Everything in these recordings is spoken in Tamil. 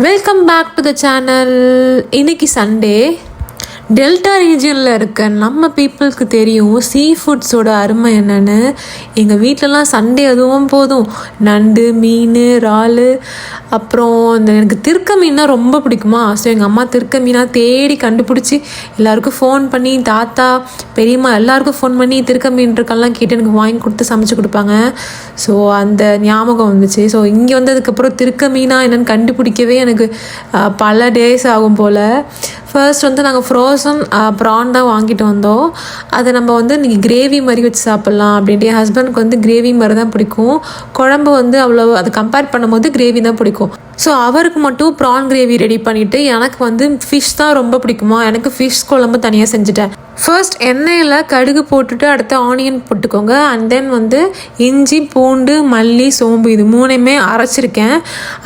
Welcome back to the channel. இன்னைக்கு சண்டே. டெல்டா ரீஜியனில் இருக்க நம்ம பீப்புளுக்கு தெரியும் சீ ஃபுட்ஸோட அருமை என்னென்னு. எங்கள் வீட்டிலலாம் சண்டே அதுவும் போதும் நண்டு, மீன், இறால், அப்புறம் எனக்கு திருக்க மீன்னா ரொம்ப பிடிக்குமா. ஸோ எங்கள் அம்மா திருக்க மீனாக தேடி கண்டுபிடிச்சி எல்லாருக்கும் ஃபோன் பண்ணி, தாத்தா, பெரியம்மா எல்லாருக்கும் ஃபோன் பண்ணி திருக்க மீன் இருக்கெல்லாம் கேட்டு எனக்கு வாங்கி கொடுத்து சமைச்சு கொடுப்பாங்க. ஸோ அந்த ஞாபகம் வந்துச்சு. ஸோ இங்கே வந்ததுக்கப்புறம் திருக்க மீனாக என்னென்னு கண்டுபிடிக்கவே எனக்கு பல டேஸ் ஆகும் போல். ஃபர்ஸ்ட் நாங்கள் ஃப்ரோசன் ப்ரான் தான் வாங்கிட்டு வந்தோம். அதை நம்ம இன்றைக்கி கிரேவி மாதிரி வச்சு சாப்பிட்லாம் அப்படின்ட்டு. என் ஹஸ்பண்டுக்கு கிரேவி மாதிரி தான் பிடிக்கும். குழம்பு அவ்வளோ அதை கம்பேர் பண்ணும்போது கிரேவி தான் பிடிக்கும். ஸோ அவருக்கு மட்டும் ப்ரான் கிரேவி ரெடி பண்ணிவிட்டு, எனக்கு ஃபிஷ் தான் ரொம்ப பிடிக்குமா, எனக்கு ஃபிஷ் குழம்பு தனியாக செஞ்சுட்டேன். ஃபர்ஸ்ட் எண்ணெயில் கடுகு போட்டுட்டு அடுத்து ஆனியன் போட்டுக்கோங்க. அண்ட் தென் இஞ்சி, பூண்டு, மல்லி, சோம்பு இது மூணையுமே அரைச்சிருக்கேன்.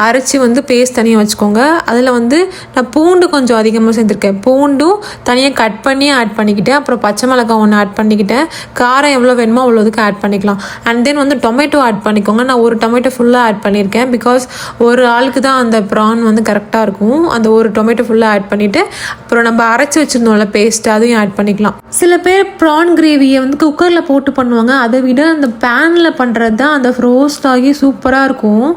அரைச்சி பேஸ்ட் தனியாக வச்சுக்கோங்க. அதில் நான் பூண்டு கொஞ்சம் அதிகமாக சேர்த்துருக்கேன். பூண்டும் தனியாக கட் பண்ணி ஆட் பண்ணிக்கிட்டேன். அப்புறம் பச்சை மிளகாய் ஒன்று ஆட் பண்ணிக்கிட்டேன். காரம் எவ்வளோ வேணுமோ அவ்வளோதுக்கு ஆட் பண்ணிக்கலாம். அண்ட் தென் டொமேட்டோ ஆட் பண்ணிக்கோங்க. நான் ஒரு டொமேட்டோ ஃபுல்லாக ஆட் பண்ணியிருக்கேன். பிகாஸ் ஒரு ஆளுக்கு தான் அந்த ப்ரான் கரெக்டாக இருக்கும். அந்த ஒரு டொமேட்டோ ஃபுல்லாக ஆட் பண்ணிவிட்டு அப்புறம் நம்ம அரைச்சி வச்சுருந்தோம்ல பேஸ்ட், அதையும் ஆட் பண்ணிக்கலாம். சில பேர் ப்ரான் கிரேவியை குக்கரில் போட்டு பண்ணுவாங்க. அதை விட அந்த பேனில் பண்ணுறது தான் அந்த ரோஸ்ட் ஆகி சூப்பராக இருக்கும்.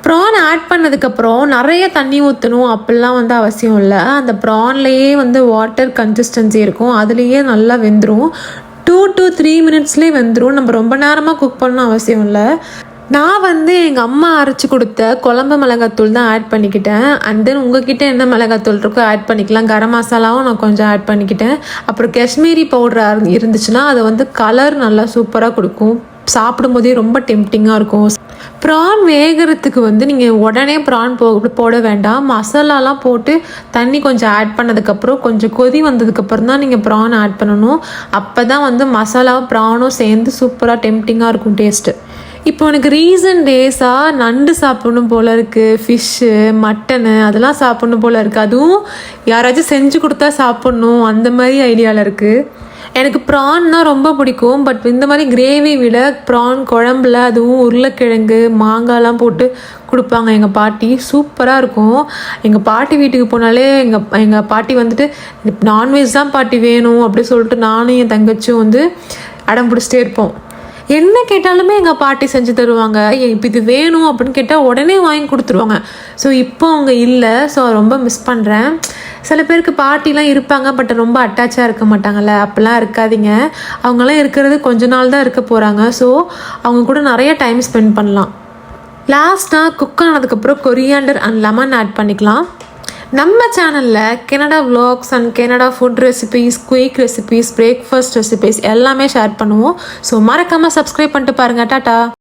ப்ரான் ஆட் பண்ணதுக்கப்புறம் நிறைய தண்ணி ஊற்றணும் அப்படிலாம் அவசியம் இல்லை. அந்த ப்ரான்லேயே வாட்டர் கன்சிஸ்டன்சி இருக்கும். அதுலேயே நல்லா வெந்துடும். 2 to 3 மினிட்ஸ்லேயே வெந்துடும். நம்ம ரொம்ப நேரமாக குக் பண்ணணும் அவசியம் இல்லை. நான் எங்கள் அம்மா அரைச்சி கொடுத்த குழம்பு மிளகாத்தூள் தான் ஆட் பண்ணிக்கிட்டேன். அண்ட் தென் உங்ககிட்ட என்ன மிளகாத்தூள் இருக்கோ ஆட் பண்ணிக்கலாம். கரம் மசாலாவும் நான் கொஞ்சம் ஆட் பண்ணிக்கிட்டேன். அப்புறம் காஷ்மீரி பவுடர் இருந்துச்சுன்னா அதை கலர் நல்லா சூப்பராக கொடுக்கும். சாப்பிடும்போதே ரொம்ப டெம்ப்டிங்காக இருக்கும். ப்ரான் வேகிறதுக்கு நீங்கள் உடனே ப்ரான் போட வேண்டாம். மசாலாலாம் போட்டு தண்ணி கொஞ்சம் ஆட் பண்ணதுக்கப்புறம் கொஞ்சம் கொதி வந்ததுக்கப்புறம் தான் நீங்கள் ப்ரான் ஆட் பண்ணணும். அப்போ தான் மசாலாவும் ப்ரானும் சேர்ந்து சூப்பராக டெம்ப்டிங்காக இருக்கும் டேஸ்ட்டு. இப்போ எனக்கு ரீசன்ட் டேஸாக நண்டு சாப்பிடணும் போல் இருக்குது. ஃபிஷ்ஷு, மட்டனு அதெல்லாம் சாப்பிடணும் போல் இருக்குது. அதுவும் யாராச்சும் செஞ்சு கொடுத்தா சாப்பிட்ணும் அந்த மாதிரி ஐடியாவில் இருக்குது. எனக்கு ப்ரான்னா ரொம்ப பிடிக்கும். பட் இந்த மாதிரி கிரேவி விட ப்ரான் குழம்புல அதுவும் உருளைக்கிழங்கு, மாங்காய்லாம் போட்டு கொடுப்பாங்க எங்கள் பாட்டி. சூப்பராக இருக்கும். எங்கள் பாட்டி வீட்டுக்கு போனாலே எங்கள் பாட்டி நான்வெஜ் தான் பாட்டி வேணும் அப்படி சொல்லிட்டு நானும் என் தங்கச்சும் அடம் பிடிச்சிட்டே இருப்போம். என்ன கேட்டாலுமே எங்கள் பாட்டி செஞ்சு தருவாங்க. இப்போ இது வேணும் அப்படின்னு கேட்டால் உடனே வாங்கி கொடுத்துருவாங்க. ஸோ இப்போ அவங்க இல்லை. ஸோ ரொம்ப மிஸ் பண்ணுறேன். சில பேருக்கு பாட்டிலாம் இருப்பாங்க, பட் ரொம்ப அட்டாச்சாக இருக்க மாட்டாங்கல்ல. அப்போல்லாம் இருக்காதீங்க. அவங்களாம் இருக்கிறது கொஞ்ச நாள் தான் இருக்க போகிறாங்க. ஸோ அவங்க கூட நிறைய டைம் ஸ்பெண்ட் பண்ணலாம். லாஸ்ட்டாக குக் ஆனதுக்கப்புறம் கொரியாண்டர் அண்ட் லெமன் ஆட் பண்ணிக்கலாம். நம்ம சேனலில் Canada vlogs and Canada food recipes, quick recipes, breakfast recipes எல்லாமே ஷேர் பண்ணுவோம். ஸோ மறக்காமல் சப்ஸ்கிரைப் பண்ணிட்டு பாருங்கள். டாட்டா.